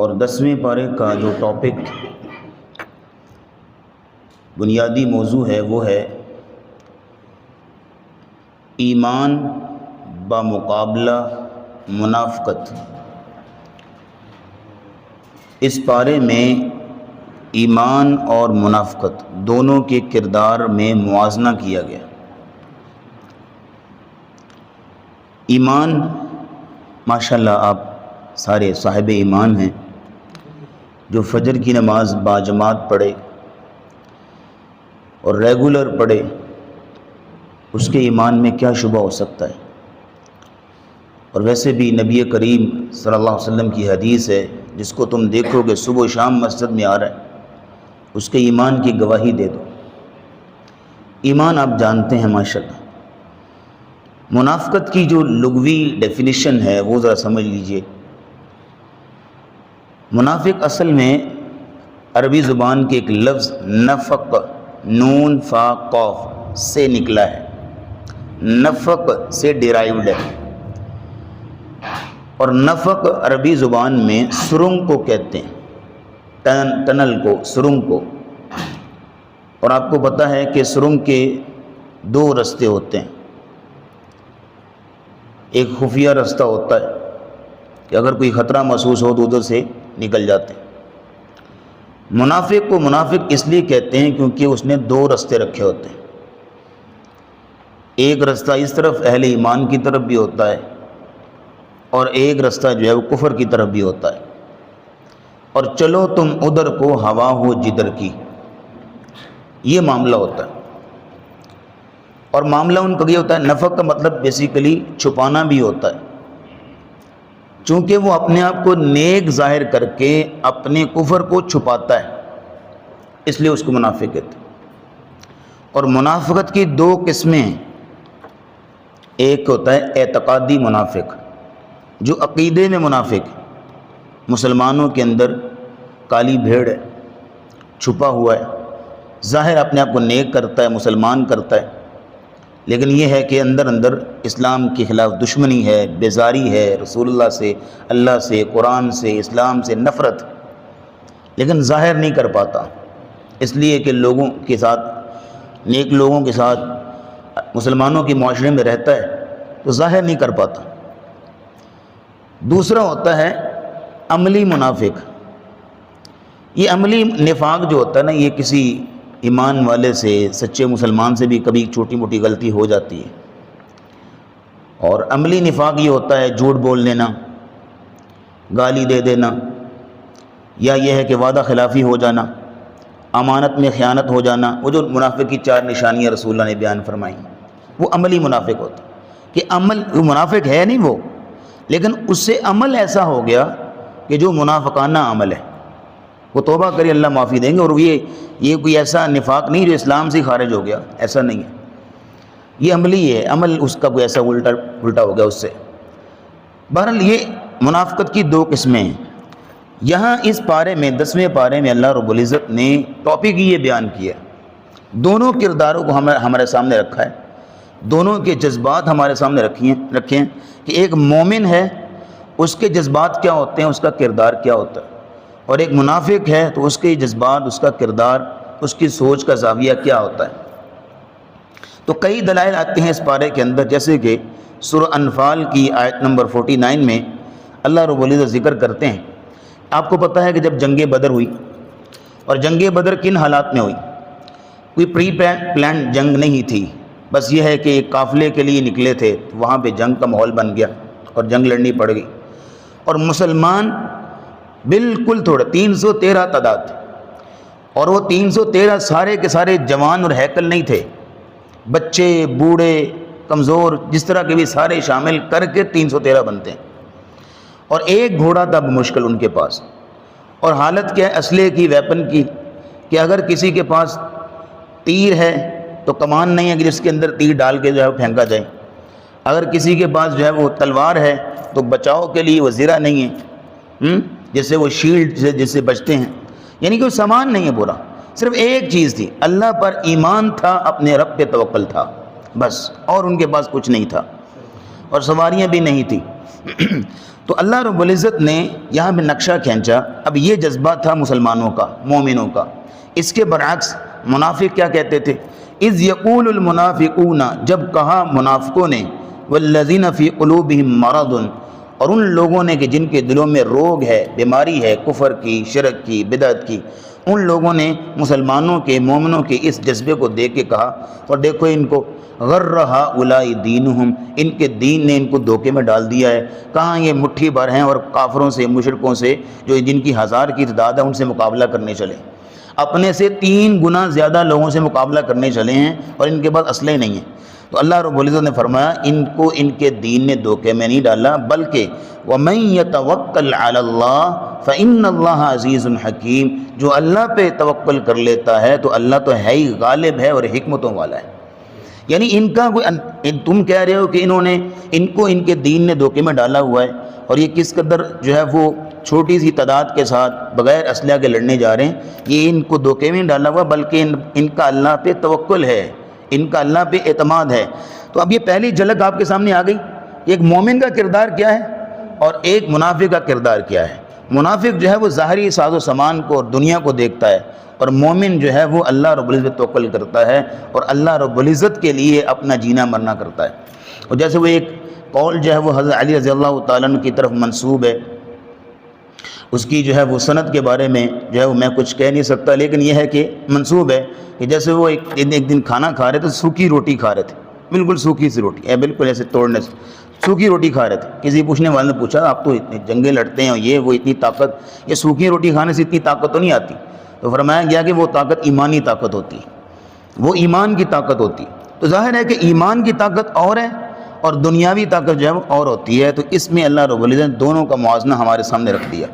اور 10ویں پارے کا جو ٹاپک بنیادی موضوع ہے وہ ہے ایمان بمقابلہ منافقت۔ اس پارے میں ایمان اور منافقت دونوں کے کردار میں موازنہ کیا گیا۔ ایمان، ماشاءاللہ آپ سارے صاحب ایمان ہیں، جو فجر کی نماز باجماعت پڑھے اور ریگولر پڑھے، اس کے ایمان میں کیا شبہ ہو سکتا ہے؟ اور ویسے بھی نبی کریم صلی اللہ علیہ وسلم کی حدیث ہے، جس کو تم دیکھو گے صبح و شام مسجد میں آ رہا ہے، اس کے ایمان کی گواہی دے دو۔ ایمان آپ جانتے ہیں ماشاءاللہ۔ منافقت کی جو لغوی ڈیفینیشن ہے وہ ذرا سمجھ لیجئے۔ منافق اصل میں عربی زبان کے ایک لفظ نفق، نون فا قاف سے نکلا ہے، نفق سے ڈیرائیوڈ ہے، اور نفق عربی زبان میں سرنگ کو کہتے ہیں، ٹنل کو، سرنگ کو۔ اور آپ کو پتہ ہے کہ سرنگ کے دو رستے ہوتے ہیں، ایک خفیہ رستہ ہوتا ہے کہ اگر کوئی خطرہ محسوس ہو تو ادھر سے نکل جاتے ہیں۔ منافق کو منافق اس لیے کہتے ہیں کیونکہ اس نے دو رستے رکھے ہوتے ہیں، ایک رستہ اس طرف اہل ایمان کی طرف بھی ہوتا ہے، اور ایک رستہ جو ہے وہ کفر کی طرف بھی ہوتا ہے، اور چلو تم ادھر کو ہوا ہو جدھر کی، یہ معاملہ ہوتا ہے۔ اور معاملہ ان کا یہ ہوتا ہے، نفق کا مطلب بیسیکلی چھپانا بھی ہوتا ہے، چونکہ وہ اپنے آپ کو نیک ظاہر کر کے اپنے کفر کو چھپاتا ہے، اس لیے اس کو منافق کہتے ہیں۔ اور منافقت کی دو قسمیں ہیں، ایک ہوتا ہے اعتقادی منافق، جو عقیدے میں منافق ہے، مسلمانوں کے اندر کالی بھیڑ ہے، چھپا ہوا ہے، ظاہر اپنے آپ کو نیک کرتا ہے، مسلمان کرتا ہے، لیکن یہ ہے کہ اندر اندر اسلام کے خلاف دشمنی ہے، بیزاری ہے، رسول اللہ سے، اللہ سے، قرآن سے، اسلام سے نفرت، لیکن ظاہر نہیں کر پاتا، اس لیے کہ لوگوں کے ساتھ، نیک لوگوں کے ساتھ، مسلمانوں کے معاشرے میں رہتا ہے تو ظاہر نہیں کر پاتا۔ دوسرا ہوتا ہے عملی منافق۔ یہ عملی نفاق جو ہوتا ہے نا، یہ کسی ایمان والے سے، سچے مسلمان سے بھی کبھی چھوٹی موٹی غلطی ہو جاتی ہے، اور عملی نفاق یہ ہوتا ہے جھوٹ بول لینا، گالی دے دینا، یا یہ ہے کہ وعدہ خلافی ہو جانا، امانت میں خیانت ہو جانا، وہ جو منافق کی 4 نشانیاں رسول اللہ نے بیان فرمائی، وہ عملی منافق ہوتا ہے کہ عمل، وہ منافق ہے نہیں وہ، لیکن اس سے عمل ایسا ہو گیا کہ جو منافقانہ عمل ہے، وہ توبہ کرے اللہ معافی دیں گے، اور یہ کوئی ایسا نفاق نہیں جو اسلام سے خارج ہو گیا، ایسا نہیں ہے، یہ عملی ہے، عمل اس کا کوئی ایسا الٹا ہو گیا اس سے۔ بہرحال یہ منافقت کی دو قسمیں ہیں۔ یہاں اس پارے میں 10ویں پارے میں اللہ رب العزت نے ٹاپک یہ بیان کیا، دونوں کرداروں کو ہمارے سامنے رکھا ہے، دونوں کے جذبات ہمارے سامنے رکھے ہیں کہ ایک مومن ہے، اس کے جذبات کیا ہوتے ہیں، اس کا کردار کیا ہوتا ہے، اور ایک منافق ہے تو اس کے جذبات، اس کا کردار، اس کی سوچ کا زاویہ کیا ہوتا ہے۔ تو کئی دلائل آتے ہیں اس پارے کے اندر، جیسے کہ سورہ انفال کی آیت نمبر 49 میں اللہ رب العزت ذکر کرتے ہیں۔ آپ کو پتہ ہے کہ جب جنگ بدر ہوئی، اور جنگ بدر کن حالات میں ہوئی؟ کوئی پری پلان جنگ نہیں تھی، بس یہ ہے کہ ایک قافلے کے لیے نکلے تھے، وہاں پہ جنگ کا ماحول بن گیا اور جنگ لڑنی پڑ گئی، اور مسلمان بالکل تھوڑے 313 تعداد تھے، اور وہ 313 سارے کے سارے جوان اور ہیکل نہیں تھے، بچے، بوڑھے، کمزور، جس طرح کے بھی سارے شامل کر کے 313 بنتے ہیں، اور ایک گھوڑا تھا مشکل ان کے پاس، اور حالت کیا ہے اسلحے کی، ویپن کی، کہ اگر کسی کے پاس تیر ہے تو کمان نہیں ہے کہ جس کے اندر تیر ڈال کے جو ہے وہ پھینکا جائے، اگر کسی کے پاس جو ہے وہ تلوار ہے تو بچاؤ کے لیے وہ زرہ نہیں ہے، جس سے وہ شیلڈ سے جس سے بچتے ہیں، یعنی کہ وہ سامان نہیں ہے پورا، صرف ایک چیز تھی، اللہ پر ایمان تھا، اپنے رب پہ توکل تھا، بس، اور ان کے پاس کچھ نہیں تھا، اور سواریاں بھی نہیں تھی۔ تو اللہ رب العزت نے یہاں پہ نقشہ کھینچا. اب یہ جذبہ تھا مسلمانوں کا، مومنوں کا. اس کے برعکس منافق کیا کہتے تھے؟ اذ یقول المنافقون، جب کہا منافقوں نے، والذین فی قلوبہم مرض، اور ان لوگوں نے کہ جن کے دلوں میں روگ ہے، بیماری ہے، کفر کی، شرک کی، بدعت کی، ان لوگوں نے مسلمانوں کے، مومنوں کے اس جذبے کو دیکھ کے کہا، اور دیکھو ان کو، غر ہؤلاء دینہم، ان کے دین نے ان کو دھوکے میں ڈال دیا ہے. کہاں یہ مٹھی بھر ہیں اور کافروں سے، مشرکوں سے، جو جن کی 1000 کی تعداد ہے، ان سے مقابلہ کرنے چلے. اپنے سے 3 گنا زیادہ لوگوں سے مقابلہ کرنے چلے ہیں اور ان کے پاس اسلحے نہیں ہیں. تو اللہ رب العزت نے فرمایا ان کو ان کے دین نے دھوکے میں نہیں ڈالا، بلکہ وَمَن يَتَوَكَّلْ عَلَى اللَّهِ فَإِنَّ اللَّهَ عَزِيزٌ حَكِيمٌ، جو اللہ پہ توکل کر لیتا ہے تو اللہ تو ہے ہی غالب ہے اور حکمتوں والا ہے. یعنی ان کا کوئی، تم کہہ رہے ہو کہ انہوں نے ان کو ان کے دین نے دھوکے میں ڈالا ہوا ہے، اور یہ کس قدر جو ہے وہ چھوٹی سی تعداد کے ساتھ بغیر اسلحہ کے لڑنے جا رہے ہیں. یہ ان کو دھوکے میں ڈالا ہوا، بلکہ ان کا اللہ پہ توکل ہے، ان کا اللہ پہ اعتماد ہے. تو اب یہ پہلی جھلک آپ کے سامنے آ گئی. ایک مومن کا کردار کیا ہے اور ایک منافق کا کردار کیا ہے. منافق جو ہے وہ ظاہری ساز و سامان کو اور دنیا کو دیکھتا ہے، اور مومن جو ہے وہ اللہ رب العزت توکل کرتا ہے اور اللہ رب العزت کے لیے اپنا جینا مرنا کرتا ہے. اور جیسے وہ ایک قول جو ہے وہ حضرت علی رضی اللہ تعالیٰ عنہ کی طرف منسوب ہے، اس کی جو ہے وہ سند کے بارے میں جو ہے وہ میں کچھ کہہ نہیں سکتا، لیکن یہ ہے کہ منسوب ہے کہ جیسے وہ ایک دن کھانا کھا رہے تھے، سوکھی روٹی کھا رہے تھے، بالکل سوکھی سی روٹی، بالکل ایسے توڑنے سے سوکھی روٹی کھا رہے تھے. کسی پوچھنے والے نے پوچھا آپ تو اتنی جنگیں لڑتے ہیں اور یہ وہ اتنی طاقت، یہ سوکھی روٹی کھانے سے اتنی طاقت تو نہیں آتی. تو فرمایا گیا کہ وہ طاقت ایمانی طاقت ہوتی ہے، وہ ایمان کی طاقت ہوتی. تو ظاہر ہے کہ ایمان کی طاقت اور ہے اور دنیاوی طاقت جو ہے وہ اور ہوتی ہے. تو اس میں اللہ رب العزت نے دونوں کا موازنہ ہمارے سامنے رکھ دیا.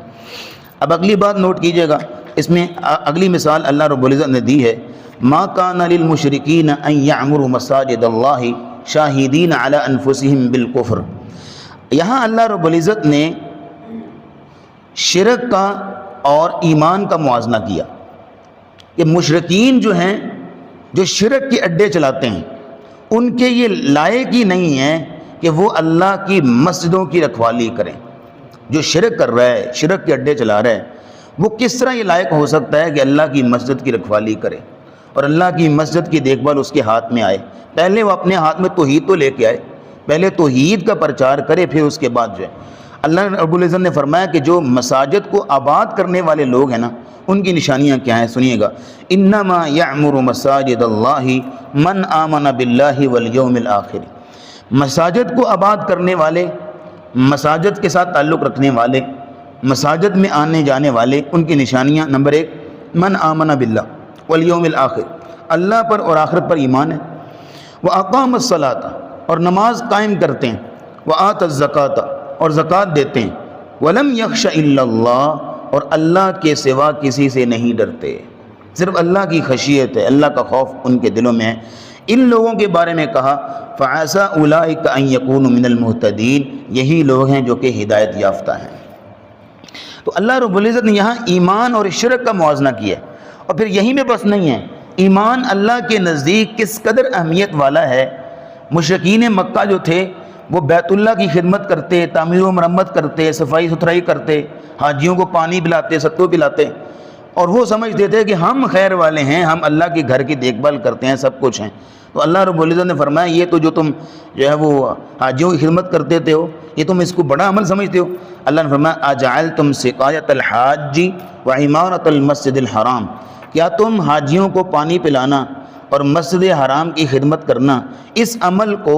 اب اگلی بات نوٹ کیجئے گا، اس میں اگلی مثال اللہ رب العزت نے دی ہے، ما کان للمشرکین ان یعمروا مساجد اللہ شاہدین علی انفسہم بالکفر. یہاں اللہ رب العزت نے شرک کا اور ایمان کا موازنہ کیا کہ مشرکین جو ہیں، جو شرک کے اڈے چلاتے ہیں، ان کے یہ لائق ہی نہیں ہے کہ وہ اللہ کی مسجدوں کی رکھوالی کریں. جو شرک کر رہا ہے، شرک کے اڈے چلا رہا ہے، وہ کس طرح یہ لائق ہو سکتا ہے کہ اللہ کی مسجد کی رکھوالی کرے اور اللہ کی مسجد کی دیکھ بھال اس کے ہاتھ میں آئے؟ پہلے وہ اپنے ہاتھ میں توحید تو لے کے آئے، پہلے توحید کا پرچار کرے، پھر اس کے بعد جو ہے اللہ رب العزت نے فرمایا کہ جو مساجد کو آباد کرنے والے لوگ ہیں نا، ان کی نشانیاں کیا ہیں سنیے گا. انما یعمر مساجد اللہ من آمن باللہ والیوم الآخر. مساجد کو آباد کرنے والے، مساجد کے ساتھ تعلق رکھنے والے، مساجد میں آنے جانے والے، ان کی نشانیاں نمبر 1 من آمن باللہ والیوم الآخر، اللہ پر اور آخرت پر ایمان ہے. وَأَقَامَ الصَّلَاةَ، اور نماز قائم کرتے ہیں. وَآتَ الزَّكَاةَ، اور زکوٰۃ دیتے ہیں. وَلَمْ يَخْشَ إِلَّا اللَّهَ، اور اللہ کے سوا کسی سے نہیں ڈرتے، صرف اللہ کی خشیت ہے، اللہ کا خوف ان کے دلوں میں ہے. ان لوگوں کے بارے میں کہا فَعَسَىٰ أُولَٰئِكَ أَن يَكُونُوا مِنَ الْمُهْتَدِينَ، یہی لوگ ہیں جو کہ ہدایت یافتہ ہیں. تو اللہ رب العزت نے یہاں ایمان اور شرک کا موازنہ کیا، اور پھر یہیں میں بس نہیں ہے، ایمان اللہ کے نزدیک کس قدر اہمیت والا ہے. مشرکین مکہ جو تھے وہ بیت اللہ کی خدمت کرتے، تعمیر و مرمت کرتے، صفائی ستھرائی کرتے، حاجیوں کو پانی پلاتے، ستو پلاتے، اور وہ سمجھتے تھے کہ ہم خیر والے ہیں، ہم اللہ کے گھر کی دیکھ بھال کرتے ہیں، سب کچھ ہیں. تو اللہ رب العزت نے فرمایا یہ تو جو تم جو ہے وہ حاجیوں کی خدمت کرتے تھے ہو، یہ تم اس کو بڑا عمل سمجھتے ہو. اللہ نے فرمایا اجعلتم سقایۃ الحاج وعمارۃ المسجد الحرام، کیا تم حاجیوں کو پانی پلانا اور مسجد حرام کی خدمت کرنا، اس عمل کو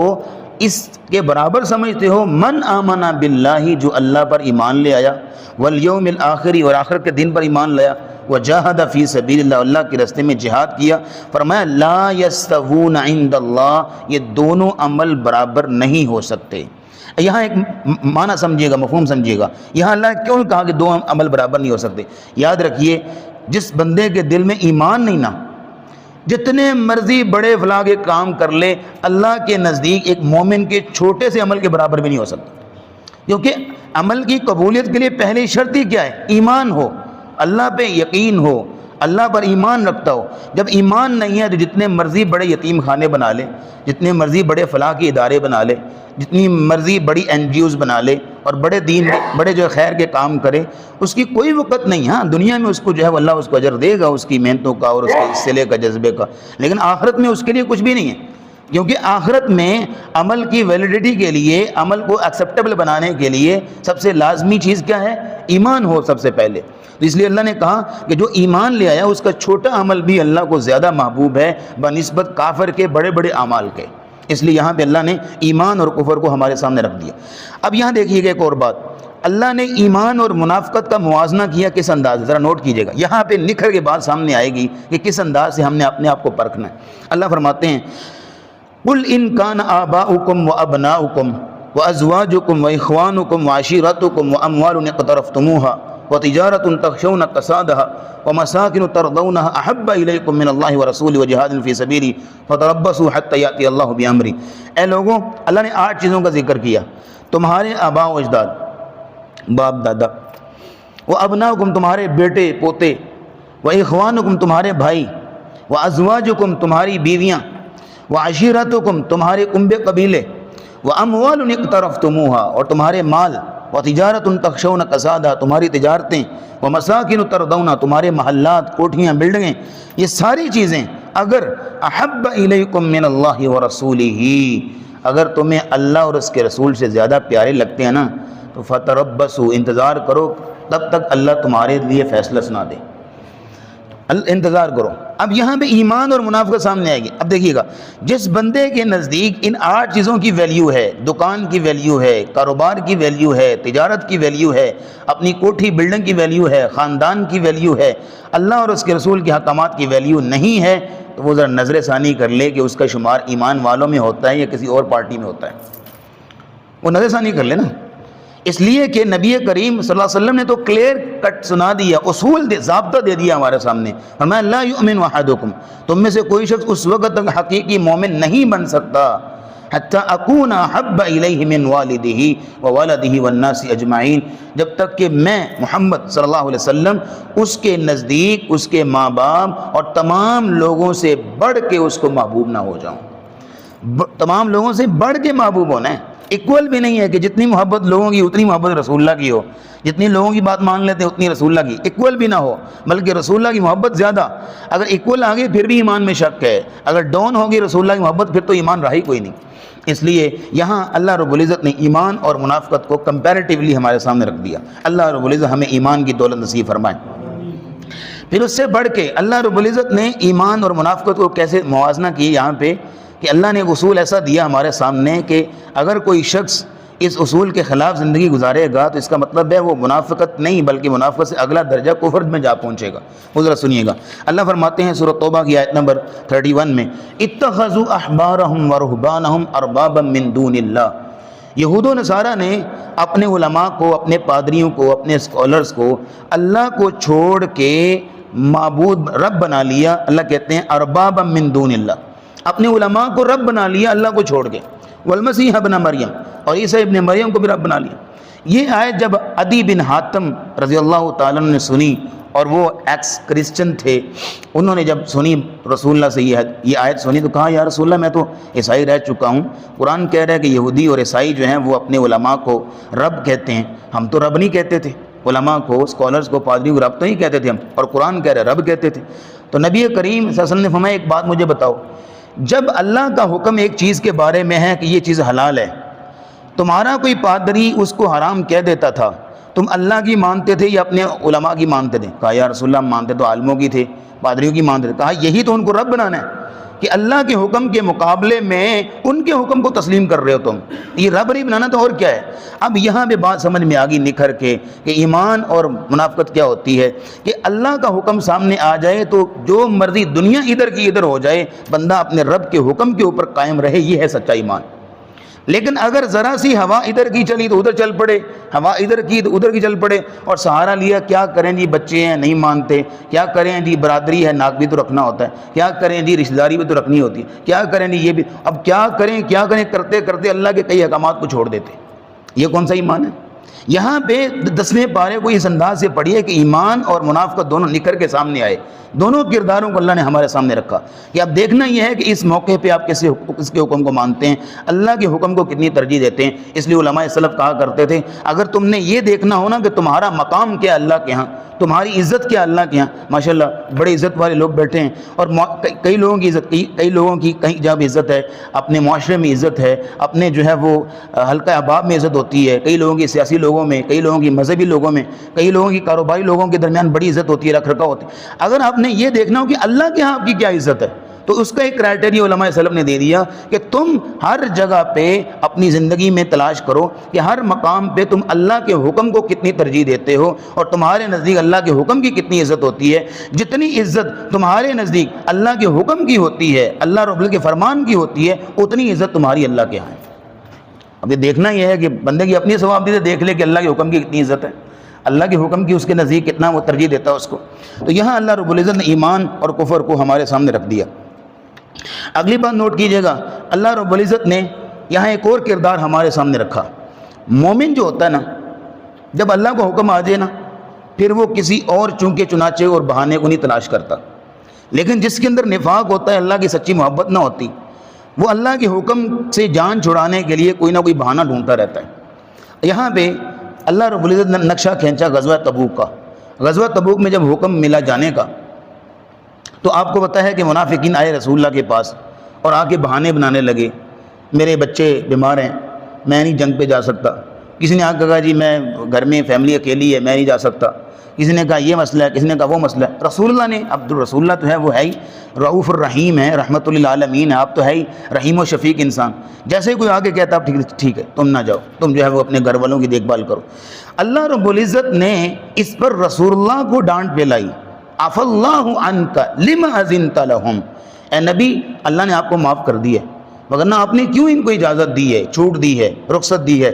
اس کے برابر سمجھتے ہو؟ من آمن باللہ، جو اللہ پر ایمان لے آیا، والیوم الآخر، اور آخرت کے دن پر ایمان لایا، وجاہد فی سبیل اللہ، اللہ کے راستے میں جہاد کیا. فرمایا لا یستوون عند اللہ، یہ دونوں عمل برابر نہیں ہو سکتے. یہاں ایک معنی سمجھیے گا، مفہوم سمجھیے گا، یہاں اللہ کیوں کہا کہ دو عمل برابر نہیں ہو سکتے؟ یاد رکھیے جس بندے کے دل میں ایمان نہیں نا، جتنے مرضی بڑے فلاں کے کام کر لے، اللہ کے نزدیک ایک مومن کے چھوٹے سے عمل کے برابر بھی نہیں ہو سکتا. کیونکہ عمل کی قبولیت کے لیے پہلی شرط ہی کیا ہے؟ ایمان ہو، اللہ پہ یقین ہو، اللہ پر ایمان رکھتا ہو. جب ایمان نہیں ہے تو جتنے مرضی بڑے یتیم خانے بنا لے، جتنے مرضی بڑے فلاح کے ادارے بنا لے، جتنی مرضی بڑی NGOs بنا لے، اور بڑے دین بڑے جو خیر کے کام کرے، اس کی کوئی وقت نہیں. ہاں دنیا میں اس کو جو ہے اللہ اس کو اجر دے گا اس کی محنتوں کا اور اس کے صلے کا جذبے کا، لیکن آخرت میں اس کے لیے کچھ بھی نہیں ہے. کیونکہ آخرت میں عمل کی ویلیڈیٹی کے لیے، عمل کو ایکسیپٹیبل بنانے کے لیے سب سے لازمی چیز کیا ہے؟ ایمان ہو سب سے پہلے. تو اس لیے اللہ نے کہا کہ جو ایمان لے آیا اس کا چھوٹا عمل بھی اللہ کو زیادہ محبوب ہے بنسبت کافر کے بڑے بڑے اعمال کے. اس لیے یہاں پہ اللہ نے ایمان اور کفر کو ہمارے سامنے رکھ دیا. اب یہاں دیکھیے گا ایک اور بات، اللہ نے ایمان اور منافقت کا موازنہ کیا کس انداز؟ ذرا نوٹ کیجئے گا، یہاں پہ نکھر کے بات سامنے آئے گی کہ کس انداز سے ہم نے اپنے آپ کو پرکھنا ہے. اللہ فرماتے ہیں قُلْ إِنْ كَانَ آبَاؤُكُمْ وَأَبْنَاؤُكُمْ وَأَزْوَاجُكُمْ وَإِخْوَانُكُمْ وَعَشِيرَتُكُمْ وَأَمْوَالٌ اقْتَرَفْتُمُوهَا وَتِجَارَةٌ تَخْشَوْنَ كَسَادَهَا وَمَسَاكِنُ تَرْضَوْنَهَا أَحَبَّ إِلَيْكُم مِّنَ اللَّهِ وَرَسُولِهِ وَجِهَادٍ فِي سَبِيلِهِ فَتَرَبَّصُوا حَتَّى يَأْتِيَ اللَّهُ بِأَمْرِهِ. اے لوگوں، اللہ نے 8 چیزوں کا ذکر کیا. تمہارے آباء و اجداد، باپ دادا، وَأَبْنَاؤُكُمْ تمہارے بیٹے پوتے، وَإِخْوَانُكُمْ تمہارے بھائی، وَأَزْوَاجُكُمْ تمہاری بیویاں، وَعَشِيرَتُكُمْ تمہارے کنبے قبیلے، وَأَمْوَالٌ اقْتَرَفْتُمُوهَا اور تمہارے مال، وَتِجَارَةٌ تَخْشَوْنَ كَسَادَهَا تمہاری تجارتیں، وَمَسَاكِنُ تَرْضَوْنَ تمہارے محلات، کوٹھیاں، بلڈنگیں. یہ ساری چیزیں اگر أَحَبَّ إِلَيْكُم مِّنَ اللَّهِ وَرَسُولِهِ اگر تمہیں اللہ اور اس کے رسول سے زیادہ پیارے لگتے ہیں نا تو فَتَرَبَّصُوا انتظار کرو تب تک اللہ تمہارے لیے فیصلہ سنا دے. انتظار کرو. اب یہاں پہ ایمان اور منافقت سامنے آئے گی. اب دیکھیے گا، جس بندے کے نزدیک ان 8 چیزوں کی ویلیو ہے، دکان کی ویلیو ہے، کاروبار کی ویلیو ہے، تجارت کی ویلیو ہے، اپنی کوٹھی بلڈنگ کی ویلیو ہے، خاندان کی ویلیو ہے، اللہ اور اس کے رسول کے حکامات کی ویلیو نہیں ہے، تو وہ ذرا نظر ثانی کر لے کہ اس کا شمار ایمان والوں میں ہوتا ہے یا کسی اور پارٹی میں ہوتا ہے. وہ نظر ثانی کر لے نا. اس لیے کہ نبی کریم صلی اللہ علیہ وسلم نے تو کلیئر کٹ سنا دیا، اصول ضابطہ دے دیا ہمارے سامنے. فرمایا لا یؤمن احدکم تم میں سے کوئی شخص اس وقت تک حقیقی مومن نہیں بن سکتا حتی اکون احب الیہ من والدہ وولدہ والناس اجمعین جب تک کہ میں محمد صلی اللہ علیہ وسلم اس کے نزدیک اس کے ماں باپ اور تمام لوگوں سے بڑھ کے اس کو محبوب نہ ہو جاؤں. تمام لوگوں سے بڑھ کے محبوب ہونا ہے. ایکول بھی نہیں ہے کہ جتنی محبت لوگوں کی اتنی محبت رسول اللہ کی ہو، جتنی لوگوں کی بات مان لیتے ہیں اتنی رسول اللہ کی. ایکول بھی نہ ہو، بلکہ رسول اللہ کی محبت زیادہ. اگر ایکول آگے پھر بھی ایمان میں شک ہے، اگر ڈاؤن ہوگی رسول اللہ کی محبت پھر تو ایمان رہا ہی کوئی نہیں. اس لیے یہاں اللہ رب العزت نے ایمان اور منافقت کو کمپیریٹیولی ہمارے سامنے رکھ دیا. اللہ رب العزت ہمیں ایمان کی دولت نصیب فرمائے. پھر اس سے بڑھ کے اللہ رب العزت نے ایمان اور منافقت کو کیسے موازنہ کیے یہاں پہ کہ اللہ نے ایک اصول ایسا دیا ہمارے سامنے کہ اگر کوئی شخص اس اصول کے خلاف زندگی گزارے گا تو اس کا مطلب ہے وہ منافقت نہیں بلکہ منافقت سے اگلا درجہ کفر میں جا پہنچے گا. وہ ذرا سنیے گا، اللہ فرماتے ہیں سورۃ توبہ کی آیت نمبر 31 میں اتخذوا احبارهم ورهبانهم اربابا من دون اللہ. یہود و نصارہ نے اپنے علماء کو، اپنے پادریوں کو، اپنے اسکالرز کو اللہ کو چھوڑ کے معبود رب بنا لیا. اللہ کہتے ہیں اربابا من دون اللہ، اپنے علماء کو رب بنا لیا اللہ کو چھوڑ کے. والمسیح ابن مریم اور عیسیٰ ابن مریم کو بھی رب بنا لیا. یہ آیت جب عدی بن حاتم رضی اللہ تعالیٰ نے سنی اور وہ ایکس کرسچن تھے، انہوں نے جب سنی رسول اللہ سے یہ آیت سنی تو کہا یا رسول اللہ میں تو عیسائی رہ چکا ہوں، قرآن کہہ رہا ہے کہ یہودی اور عیسائی جو ہیں وہ اپنے علماء کو رب کہتے ہیں، ہم تو رب نہیں کہتے تھے. علماء کو، اسکالرز کو، پادریوں کو رب تو نہیں کہتے تھے ہم، اور قرآن کہہ رہا ہے رب کہتے تھے. تو نبی کریم صلی اللہ علیہ وسلم نے فرمایا ایک بات مجھے بتاؤ، جب اللہ کا حکم ایک چیز کے بارے میں ہے کہ یہ چیز حلال ہے، تمہارا کوئی پادری اس کو حرام کہہ دیتا تھا، تم اللہ کی مانتے تھے یا اپنے علماء کی مانتے تھے؟ کہا یا رسول اللہ مانتے تو عالموں کی تھے، پادریوں کی مانتے تھے. کہا یہی تو ان کو رب بنانا ہے کہ اللہ کے حکم کے مقابلے میں ان کے حکم کو تسلیم کر رہے ہو تم، یہ رب نہیں بنانا تو اور کیا ہے. اب یہاں پہ بات سمجھ میں آگی نکھر کے کہ ایمان اور منافقت کیا ہوتی ہے کہ اللہ کا حکم سامنے آ جائے تو جو مرضی دنیا ادھر کی ادھر ہو جائے، بندہ اپنے رب کے حکم کے اوپر قائم رہے، یہ ہے سچا ایمان. لیکن اگر ذرا سی ہوا ادھر کی چلی تو ادھر چل پڑے، ہوا ادھر کی تو ادھر کی چل پڑے، اور سہارا لیا کیا کریں جی، بچے ہیں نہیں مانتے، کیا کریں جی برادری ہے ناک بھی تو رکھنا ہوتا ہے، کیا کریں جی رشتہ داری بھی تو رکھنی ہوتی ہے، کیا کریں جی یہ بھی، اب کیا کریں کرتے کرتے اللہ کے کئی احکامات کو چھوڑ دیتے. یہ کون سا ایمان ہے؟ یہاں پہ 10ویں پارے کو اس انداز سے پڑھیے کہ ایمان اور منافقت دونوں نکھر کے سامنے آئے، دونوں کرداروں کو اللہ نے ہمارے سامنے رکھا کہ اب دیکھنا یہ ہے کہ اس موقع پہ آپ کس کے حکم کو مانتے ہیں، اللہ کے حکم کو کتنی ترجیح دیتے ہیں۔ اس لیے علماء سلف کہا کرتے تھے اگر تم نے یہ دیکھنا ہو نا کہ تمہارا مقام کیا اللہ کے ہاں، تمہاری عزت کیا اللہ کے ہاں، ماشاءاللہ بڑے عزت والے لوگ بیٹھے ہیں، اور کئی لوگوں کی عزت، کئی لوگوں کی کہیں جب عزت ہے، اپنے معاشرے میں عزت ہے، اپنے جو ہے وہ حلقہ احباب میں عزت ہوتی ہے، کئی لوگوں کی سیاسی لوگوں میں، کئی لوگوں کی مذہبی لوگوں میں، کئی لوگوں کی کاروباری لوگوں کے درمیان بڑی عزت ہوتی ہے، رکھ رکھا ہوتی ہے۔ اگر آپ نے یہ دیکھنا ہو کہ اللہ کے ہاں آپ کی کیا عزت ہے تو اس کا ایک کرائٹیریا علماء سلف نے دے دیا کہ تم ہر جگہ پہ اپنی زندگی میں تلاش کرو کہ ہر مقام پہ تم اللہ کے حکم کو کتنی ترجیح دیتے ہو اور تمہارے نزدیک اللہ کے حکم کی کتنی عزت ہوتی ہے۔ جتنی عزت تمہارے نزدیک اللہ کے حکم کی ہوتی ہے، اللہ رب العزت کے فرمان کی ہوتی ہے، اتنی عزت تمہاری اللہ کے ہاں ہے۔ اب یہ دیکھنا یہ ہے کہ بندے کی اپنی ثواب سے دیکھ لے کہ اللہ کے حکم کی کتنی عزت ہے، اللہ کے حکم کی اس کے نزدیک کتنا وہ ترجیح دیتا ہے اس کو۔ تو یہاں اللہ رب العزت نے ایمان اور کفر کو ہمارے سامنے رکھ دیا۔ اگلی بات نوٹ کیجئے گا، اللہ رب العزت نے یہاں ایک اور کردار ہمارے سامنے رکھا۔ مومن جو ہوتا ہے نا، جب اللہ کو حکم آ جائے نا پھر وہ کسی اور چونکے چنانچے اور بہانے کو نہیں تلاش کرتا، لیکن جس کے اندر نفاق ہوتا ہے، اللہ کی سچی محبت نہ ہوتی، وہ اللہ کے حکم سے جان چھڑانے کے لیے کوئی نہ کوئی بہانہ ڈھونڈتا رہتا ہے۔ یہاں پہ اللہ رب العزت نے نقشہ کھینچا غزوہ تبوک کا۔ غزوہ تبوک میں جب حکم ملا جانے کا تو آپ کو پتہ ہے کہ منافقین آئے رسول اللہ کے پاس اور آ کے بہانے بنانے لگے، میرے بچے بیمار ہیں، میں نہیں جنگ پہ جا سکتا۔ کسی نے آ کے کہا جی میں گھر میں فیملی اکیلی ہے، میں نہیں جا سکتا۔ کسی نے کہا یہ مسئلہ ہے، کسی نے کہا وہ مسئلہ ہے۔ رسول اللہ نے، عبد الرسول اللہ تو ہے، وہ ہے ہی رؤوف الرحیم ہے، رحمت للعالمین ہے، آپ تو ہے ہی رحیم و شفیق انسان۔ جیسے کوئی آگے کہتا آپ ٹھیک ہے تم نہ جاؤ، تم جو ہے وہ اپنے گھر والوں کی دیکھ بھال کرو۔ اللہ رب العزت نے اس پر رسول اللہ کو ڈانٹ پہ لائی، عفا اللہ عنک لما اذنت لہم، اے نبی اللہ نے آپ کو معاف کر دی ہے، وگرنہ آپ نے کیوں ان کو اجازت دی ہے، چھوٹ دی ہے، رخصت دی ہے۔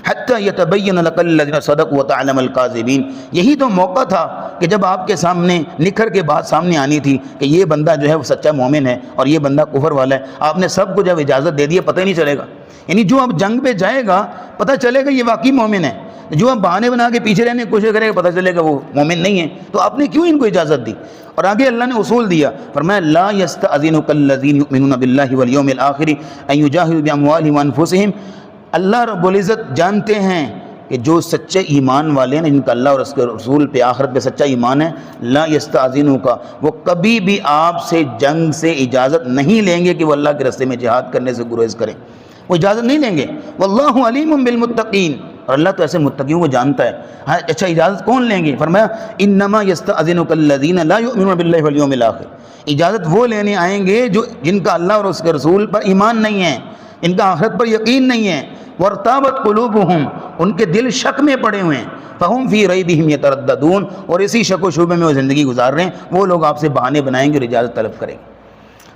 حتی یتبین لک الذین صدقوا وتعلم الکاذبین، یہی تو موقع تھا کہ جب آپ کے سامنے نکھر کے بات سامنے آنی تھی کہ یہ بندہ جو ہے وہ سچا مومن ہے اور یہ بندہ کفر والا ہے، آپ نے سب کو جب اجازت دے دی ہے، پتہ ہی نہیں چلے گا۔ یعنی جو اب جنگ پہ جائے گا پتہ چلے گا یہ واقعی مومن ہے، جو اب بہانے بنا کے پیچھے رہنے کی کوشش کرے گا پتہ چلے گا وہ مومن نہیں ہے۔ تو آپ نے کیوں ان کو اجازت دی؟ اور آگے اللہ نے اصول دیا، فرمایا لا یستأذنک الذین یؤمنون باللہ والیوم الآخر ان یجاہدوا باموالہم وانفسہم، اللہ رب العزت جانتے ہیں کہ جو سچے ایمان والے ہیں، جن کا اللہ اور اس کے رسول پہ آخرت پہ سچا ایمان ہے، لا یستأذنک، وہ کبھی بھی آپ سے جنگ سے اجازت نہیں لیں گے کہ وہ اللہ کے راستے میں جہاد کرنے سے گریز کریں، وہ اجازت نہیں لیں گے۔ واللہ علیم بالمتقین، اور اللہ تو ایسے متقیوں کو جانتا ہے۔ ہاں اچھا اجازت کون لیں گے؟ فرمایا انما یستأذنک الذین لا یؤمنون باللہ والیوم الآخر، اجازت وہ لینے آئیں گے جو جن کا اللہ اور اس کے رسول پر ایمان نہیں ہے، ان کا آخرت پر یقین نہیں ہے۔ وارتابت قلوبہم، ان کے دل شک میں پڑے ہوئے ہیں۔ فہم فی ریبہم یترددون، اور اسی شک و شبے میں وہ زندگی گزار رہے ہیں، وہ لوگ آپ سے بہانے بنائیں گے اور اجازت طلب کریں گے۔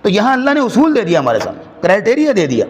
تو یہاں اللہ نے اصول دے دیا ہمارے سامنے، کرائٹیریا دے دیا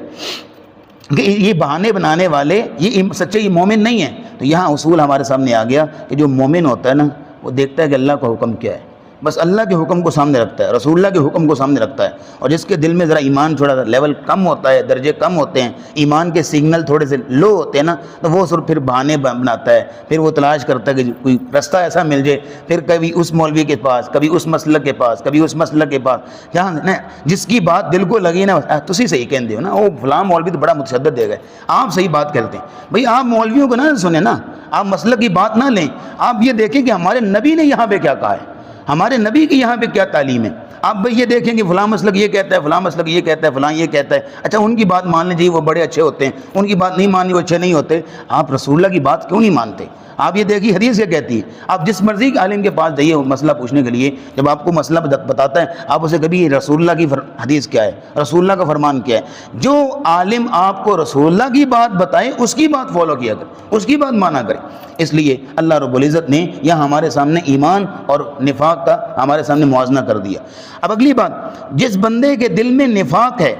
کہ یہ بہانے بنانے والے یہ سچے مومن نہیں ہیں۔ تو یہاں اصول ہمارے سامنے آ گیا کہ جو مومن ہوتا ہے نا وہ دیکھتا ہے کہ اللہ کا حکم کیا ہے، بس اللہ کے حکم کو سامنے رکھتا ہے، رسول اللہ کے حکم کو سامنے رکھتا ہے۔ اور جس کے دل میں ذرا ایمان تھوڑا لیول کم ہوتا ہے، درجے کم ہوتے ہیں، ایمان کے سگنل تھوڑے سے لو ہوتے ہیں نا، تو وہ صرف پھر بہانے بناتا ہے، پھر وہ تلاش کرتا ہے کہ کوئی رستہ ایسا مل جائے، پھر کبھی اس مولوی کے پاس، کبھی اس مسلک کے پاس، کبھی اس مسلک کے پاس، جہاں جس کی بات دل کو لگی نا تسی صحیح کہندے ہو نا، وہ فلاں مولوی تو بڑا متشدد دے گئے، آپ صحیح بات کہتے ہیں۔ بھئی آپ مولویوں کو نہ سنیں نا، آپ مسلک کی بات نہ لیں، آپ یہ دیکھیں کہ ہمارے نبی نے یہاں پہ کیا کہا ہے، ہمارے نبی کی یہاں پہ کیا تعلیم ہے۔ آپ بھئی یہ دیکھیں کہ فلاں مسلک یہ کہتا ہے، فلاں مسلک یہ کہتا ہے، فلاں یہ کہتا ہے، اچھا ان کی بات مان لیجیے وہ بڑے اچھے ہوتے ہیں، ان کی بات نہیں ماننی وہ اچھے نہیں ہوتے۔ آپ رسول اللہ کی بات کیوں نہیں مانتے؟ آپ یہ دیکھیے حدیث یہ کہتی ہے، آپ جس مرضی کے عالم کے پاس جائیے مسئلہ پوچھنے کے لیے، جب آپ کو مسئلہ بتاتا ہے آپ اسے کبھی رسول اللہ کی حدیث کیا ہے، رسول اللہ کا فرمان کیا ہے، جو عالم آپ کو رسول اللہ کی بات بتائے اس کی بات فالو کیا کرے، اس کی بات مانا کرے۔ اس لیے اللہ رب العزت نے یہاں ہمارے سامنے ایمان اور نفاق کا ہمارے سامنے موازنہ کر دیا۔ اب اگلی بات، جس بندے کے دل میں نفاق ہے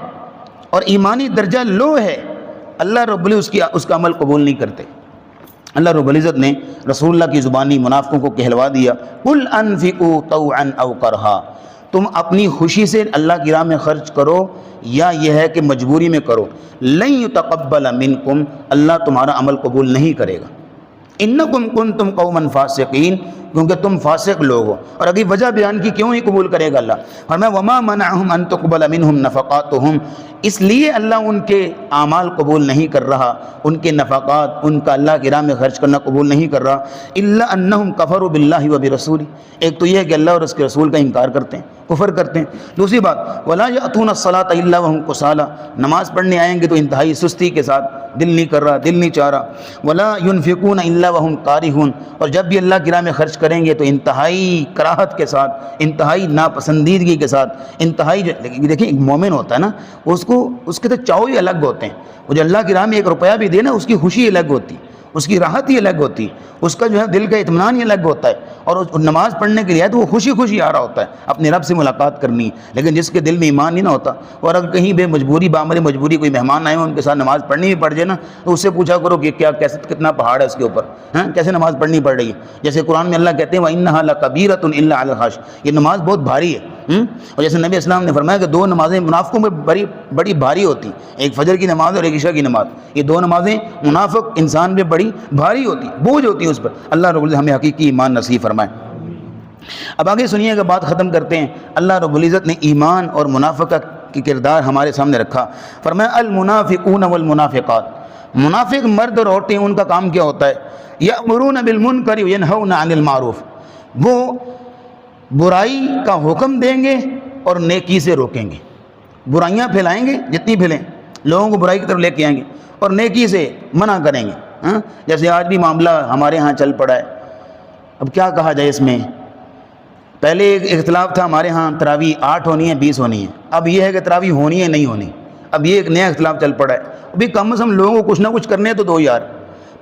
اور ایمانی درجہ لو ہے، اللہ رب العزت اس کا عمل قبول نہیں کرتے۔ اللہ رب العزت نے رسول اللہ کی زبانی منافقوں کو کہلوا دیا، قُلْ أَنفِقُوا طَوْعًا أَوْ كَرْهًا، تم اپنی خوشی سے اللہ کی راہ میں خرچ کرو یا یہ ہے کہ مجبوری میں کرو، لَن يُتَقَبَّلَ مِنْكُمْ، اللہ تمہارا عمل قبول نہیں کرے گا۔ انکم کنتم قوما فاسقین، کیونکہ تم فاسق لوگ ہو۔ اور اگلی وجہ بیان کی کیوں ہی قبول کرے گا اللہ، فرمایا وما منعہم ان تقبل منہم نفقاتہم، اس لیے اللہ ان کے اعمال قبول نہیں کر رہا، ان کے نفقات، ان کا اللہ کی راہ میں خرچ کرنا قبول نہیں کر رہا، الا انہم کفروا باللہ وبرسولہ، ایک تو یہ ہے کہ اللہ اور اس کے رسول کا انکار کرتے ہیں، کفر کرتے ہیں۔ دوسری بات ولا یأتون الصلاۃ الا وهم کسالى، نماز پڑھنے آئیں گے تو انتہائی سستی کے ساتھ، دل نہیں کر رہا، دل نہیں چاہ رہا۔ ولا ينفقون الا وهم کارہون، اور جب بھی اللہ کی راہ میں خرچ کریں گے تو انتہائی کراہت کے ساتھ، انتہائی ناپسندیدگی کے ساتھ، انتہائی دیکھیں ایک مومن ہوتا ہے نا، اس کے تو چاؤ ہی الگ ہوتے ہیں، وہ جو اللہ کی راہ میں ایک روپیہ بھی دے نا، اس کی خوشی الگ ہوتی ہے، اس کی راحت ہی الگ ہوتی ہے، اس کا جو ہے دل کا اطمینان ہی الگ ہوتا ہے، اور نماز پڑھنے کے لیے تو وہ خوشی خوشی آ رہا ہوتا ہے، اپنے رب سے ملاقات کرنی ہے۔ لیکن جس کے دل میں ایمان ہی نہ ہوتا، اور اگر کہیں بے مجبوری بعمر مجبوری کوئی مہمان آئے ہوں ان کے ساتھ نماز پڑھنی بھی پڑ جائے نا، تو اس سے پوچھا کرو کہ کیسے کتنا پہاڑ ہے اس کے اوپر، کیسے نماز پڑھنی پڑ رہی ہے۔ جیسے قرآن میں اللہ کہتے ہیں وَإِنَّهَا لَكَبِيرَةٌ إِلَّا عَلَى الْخَاشِعِينَ، یہ نماز بہت بھاری ہے۔ اور جیسے نبی اسلام نے فرمایا کہ دو نمازیں منافقوں میں بڑی بھاری ہوتی، ایک فجر کی نماز اور ایک عشاء کی نماز، یہ دو نمازیں منافق انسان پہ بڑی بھاری ہوتی، بوجھ ہوتی ہے اس پر۔ اللہ رب العزت ہمیں حقیقی ایمان نصیب فرمائے۔ اب آگے سنیے گا، بات ختم کرتے ہیں۔ اللہ رب العزت نے ایمان اور منافقت کی کردار ہمارے سامنے رکھا، فرمایا المنافقون والمنافقات، منافق مرد اور عورتیں ان کا کام کیا ہوتا ہے، یأمرون بالمنکر وینہون عن المعروف، وہ برائی کا حکم دیں گے اور نیکی سے روکیں گے، برائیاں پھیلائیں گے جتنی پھیلیں، لوگوں کو برائی کی طرف لے کے آئیں گے اور نیکی سے منع کریں گے۔ جیسے آج بھی معاملہ ہمارے ہاں چل پڑا ہے، اب کیا کہا جائے اس میں، پہلے ایک اختلاف تھا ہمارے ہاں تراویح 8 ہونی ہے 20 ہونی ہے، اب یہ ہے کہ تراویح ہونی ہے نہیں ہونی، اب یہ ایک نیا اختلاف چل پڑا ہے۔ ابھی کم از کم لوگوں کو کچھ نہ کچھ کرنے تو دو یار،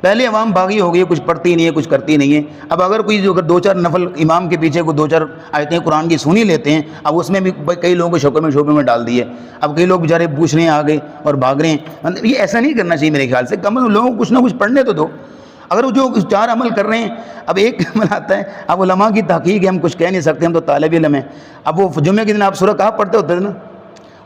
پہلے عوام باغی ہو گئی، کچھ پڑھتی نہیں ہے، کچھ کرتی نہیں ہے، اب اگر کوئی جو دو چار نفل امام کے پیچھے کو دو چار آیتیں قرآن کی سنی لیتے ہیں، اب اس میں بھی کئی لوگوں کو شعبے میں ڈال دیے، اب کئی لوگ بیچارے پوچھنے آ گئے اور بھاگ رہے ہیں۔ یہ ایسا نہیں کرنا چاہیے میرے خیال سے، کم از کم لوگوں کو کچھ نہ کچھ پڑھنے تو دو۔ اگر وہ جو چار عمل کر رہے ہیں، اب ایک عمل آتا ہے، اب علماء کی تحقیق ہے، ہم کچھ کہہ نہیں سکتے، ہم تو طالب علم ہیں۔ اب وہ جمعے کے دن آپ سورہ کہف پڑھتے ہوتے تھے نا،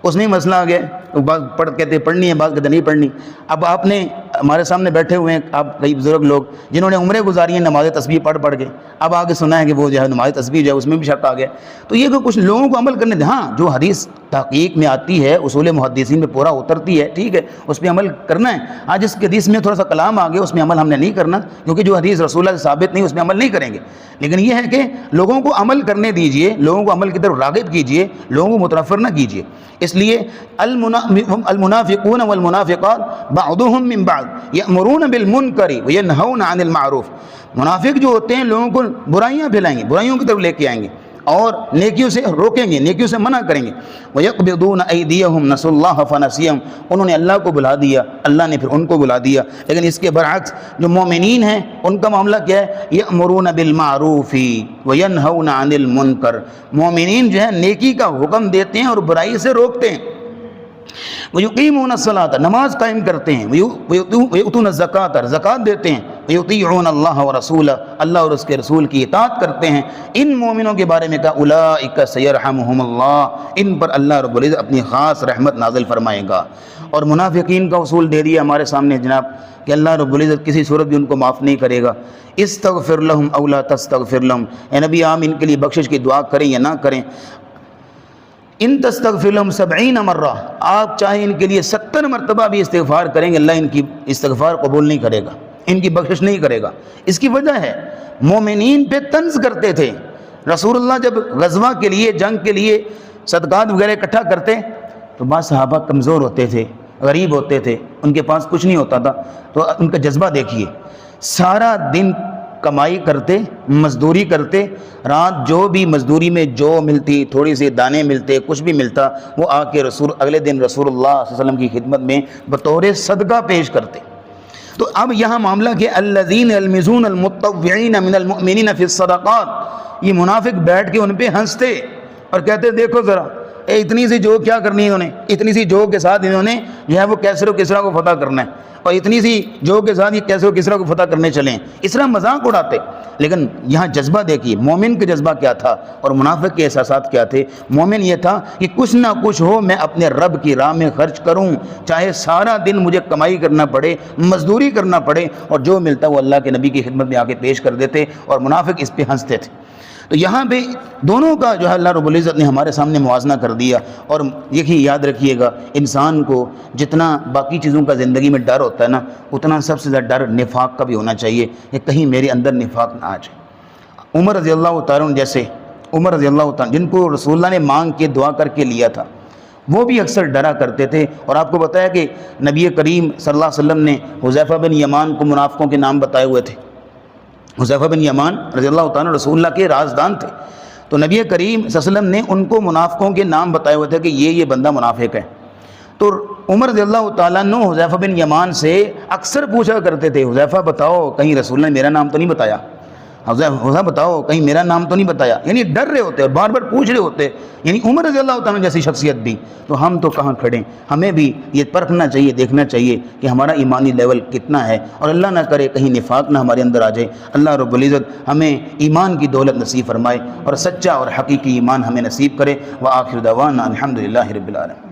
اس میں مسئلہ آ گیا، بعض کہتے ہیں پڑھنی ہے، بعض کہتے نہیں پڑھنی۔ اب آپ نے ہمارے سامنے بیٹھے ہوئے ہیں آپ کئی بزرگ لوگ جنہوں نے عمریں گزاری ہیں نماز تسبیح پڑھ کے، اب آگے سنا ہے کہ وہ جو ہے نماز تسبیح جو ہے اس میں بھی شک آ گیا، تو یہ کہ کچھ لوگوں کو عمل کرنے دیں۔ ہاں جو حدیث تحقیق میں آتی ہے، اصول محدثین میں پورا اترتی ہے، ٹھیک ہے، اس پہ عمل کرنا ہے۔ ہاں جس حدیث میں تھوڑا سا کلام آ گیا اس میں عمل ہم نے نہیں کرنا، کیونکہ جو حدیث رسول اللہ سے ثابت نہیں اس میں عمل نہیں کریں گے۔ لیکن یہ ہے کہ لوگوں کو عمل کرنے دیجئے، لوگوں کو عمل کی طرف راغب کیجئے، لوگوں کو متنفر نہ کیجئے۔ اس لیے المنافقون والمنافقات بعضهم من بعض یأمرون بالمنکر وینہون عن المعروف، منافق جو ہوتے ہیں لوگوں کو برائیاں پھیلائیں گے، برائیوں کی طرف لے کے آئیں گے اور نیکیوں سے روکیں گے، نیکیوں سے منع کریں گے۔ وَيَقْبِضُونَ أَيْدِيَهُمْ نَسُوا اللَّهَ فَنَسِيَهُمْ، انہوں نے اللہ کو بلا دیا، اللہ نے پھر ان کو بلا دیا۔ لیکن اس کے برعکس جو مومنین ہیں ان کا معاملہ کیا ہے، يَأْمُرُونَ بِالْمَعْرُوفِ وَيَنْهَوْنَ عَنِ الْمُنْكَرِ، مومنین جو ہے نیکی کا حکم دیتے ہیں اور برائی سے روکتے ہیں۔ وَيُقِيمُونَ الصَّلَاةَ، نماز قائم کرتے ہیں، وَيُؤْتُونَ الزَّكَاةَ، زکوٰۃ دیتے ہیں، وَيُطِيعُونَ اللَّهَ وَرَسُولَهُ، اللہ اور اس کے رسول کی اطاعت کرتے ہیں۔ ان مومنوں کے بارے میں کہا اولئک سیرحمہم اللہ، ان پر اللہ رب العزت اپنی خاص رحمت نازل فرمائے گا۔ اور منافقین کا اصول دے دیا ہمارے سامنے جناب کہ اللہ رب العزت کسی صورت بھی ان کو معاف نہیں کرے گا۔ استغفر لہم او لا تستغفر لہم، اے نبی آپ ان کے لیے بخشش کی دعا کریں یا نہ کریں، ان تستغفر لهم 70 مرہ، آپ چاہیں ان کے لیے 70 مرتبہ بھی استغفار کریں گے، اللہ ان کی استغفار قبول نہیں کرے گا، ان کی بخشش نہیں کرے گا۔ اس کی وجہ ہے مومنین پہ طنز کرتے تھے۔ رسول اللہ جب غزوہ کے لیے، جنگ کے لیے صدقات وغیرہ اکٹھا کرتے تو بعض صحابہ کمزور ہوتے تھے، غریب ہوتے تھے، ان کے پاس کچھ نہیں ہوتا تھا، تو ان کا جذبہ دیکھیے، سارا دن کمائی کرتے، مزدوری کرتے، رات جو بھی مزدوری میں جو ملتی، تھوڑی سی دانے ملتے، کچھ بھی ملتا، وہ آ کے اگلے دن رسول اللہ صلی اللہ علیہ وسلم کی خدمت میں بطور صدقہ پیش کرتے۔ تو اب یہاں معاملہ کہ الذین یلمزون المتطوعین من المؤمنین فی الصدقات، یہ منافق بیٹھ کے ان پہ ہنستے اور کہتے دیکھو ذرا اتنی سی جوک کیا کرنی ہے انہوں نے، اتنی سی جوک کے ساتھ انہوں نے جو ہے وہ کیسر و کسریٰ کو فتح کرنا ہے، اور اتنی سی جوک کے ساتھ یہ کیسر و کسریٰ کو فتح کرنے چلیں، اس طرح مذاق اڑاتے۔ لیکن یہاں جذبہ دیکھیے، مومن کا جذبہ کیا تھا اور منافق کے احساسات کیا تھے۔ مومن یہ تھا کہ کچھ نہ کچھ ہو میں اپنے رب کی راہ میں خرچ کروں، چاہے سارا دن مجھے کمائی کرنا پڑے، مزدوری کرنا پڑے، اور جو ملتا وہ اللہ کے نبی کی خدمت میں آ کے پیش کر دیتے، اور منافق اس پہ ہنستے تھے۔ تو یہاں پہ دونوں کا جو ہے اللہ رب العزت نے ہمارے سامنے موازنہ کر دیا۔ اور یہی یاد رکھیے گا، انسان کو جتنا باقی چیزوں کا زندگی میں ڈر ہوتا ہے نا، اتنا سب سے زیادہ ڈر نفاق کا بھی ہونا چاہیے کہ کہیں میرے اندر نفاق نہ آ جائے۔ عمر رضی اللہ تعالیٰ جیسے عمر رضی اللہ تعالیٰ جن کو رسول اللہ نے مانگ کے دعا کر کے لیا تھا، وہ بھی اکثر ڈرا کرتے تھے۔ اور آپ کو بتایا کہ نبی کریم صلی اللہ علیہ وسلم نے حذیفہ بن یمان کو منافقوں کے نام بتائے ہوئے تھے۔ حذیفہ بن یمان رضی اللہ تعالیٰ رسول اللہ کے رازدان تھے، تو نبی کریم صلی اللہ علیہ وسلم نے ان کو منافقوں کے نام بتائے ہوئے تھے کہ یہ بندہ منافق ہے۔ تو عمر رضی اللہ تعالیٰ عنہ حذیفہ بن یمان سے اکثر پوچھا کرتے تھے، حذیفہ بتاؤ کہیں رسول اللہ نے میرا نام تو نہیں بتایا، حذیفہ بتاؤ کہیں میرا نام تو نہیں بتایا، یعنی ڈر رہے ہوتے اور بار بار پوچھ رہے ہوتے، یعنی عمر رضی اللہ تعالیٰ جیسی شخصیت بھی۔ تو ہم تو کہاں کھڑے، ہمیں بھی یہ پرکھنا چاہیے، دیکھنا چاہیے کہ ہمارا ایمانی لیول کتنا ہے، اور اللہ نہ کرے کہیں نفاق نہ ہمارے اندر آ جائے۔ اللہ رب العزت ہمیں ایمان کی دولت نصیب فرمائے اور سچا اور حقیقی ایمان ہمیں نصیب کرے۔ وآخر دعوانا الحمدللہ رب العالمین۔